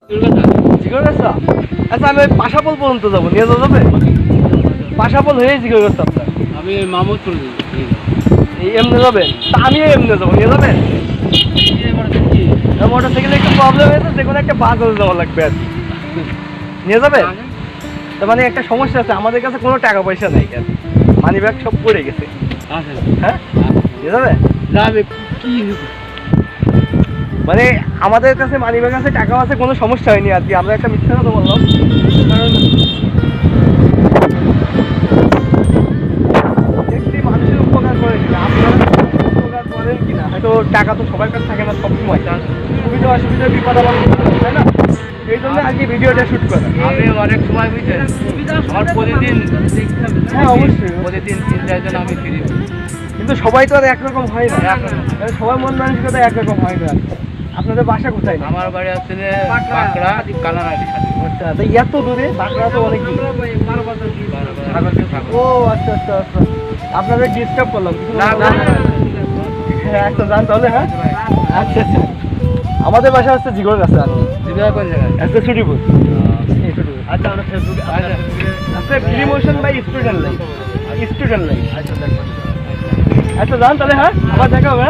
জিগর গাছা? আচ্ছা আমি পাশাপল পর্যন্ত যাবো, নিয়ে যাওয়া যাবে? পাশাপল হয়ে জিগর গাছ আপনার? আমি মামুদপুর এই এমনি যাবেন? তা আমিও এমনি যাবো, নিয়ে যাবেন? মোটরসাইকেলে একটু প্রবলেম হয়েছে, যে কোনো একটা বাস হয়ে যাওয়া লাগবে আর কি। নিয়ে যাবেন? তার মানে একটা সমস্যা আছে, আমাদের কাছে কোনো টাকা পয়সা নেই, কেন মানি ব্যাগ সব পড়ে গেছে। হ্যাঁ, নিয়ে যাবে? যাবে কি মানে আমাদের কাছে মানি ব্যাগ আছে, টাকাও আছে, কোনো সমস্যা হয়নি আর কি। আমরা একটা মিথ্যা কথা বললাম, কারণ দেখছি মানুষের উপকার করে কিনা, আপনারা উপকার করেন কিনা। হয়তো টাকা তো সবার কাছে থাকে না সবসময়, সুবিধা অসুবিধা বিপদ আমার, তাই না? এই জন্য আজকে ভিডিওটা শুট করা। আমি অনেক সময় বুঝছেন আমার প্রতিদিন, হ্যাঁ অবশ্যই, প্রতিদিন 3-4 জন আমি ফিরি, কিন্তু সবাই তো আর একরকম হয় না, সবার মন মানসিকতা একরকম হয় না। আপনাদের বাসা কোথায়? আমার বাড়ি হচ্ছে যে বাঁকড়া কালারাটি। আচ্ছা, তো এত দূরে? বাঁকড়া তো অনেক দূরে। ও আচ্ছা আচ্ছা আচ্ছা, আপনাদের ডিস্টার্ব করলাম কিছু? হ্যাঁ আচ্ছা, যান তাহলে। হ্যাঁ আচ্ছা আচ্ছা, আমাদের বাসা হচ্ছে জিগর গাছা। কোন জায়গায়? আচ্ছা ছুটিপুর। আচ্ছা আমরা ফেসবুকে আচ্ছা ফ্রিমোশন by student life, student life. আচ্ছা যান তাহলে। হ্যাঁ আবার দেখা হবে।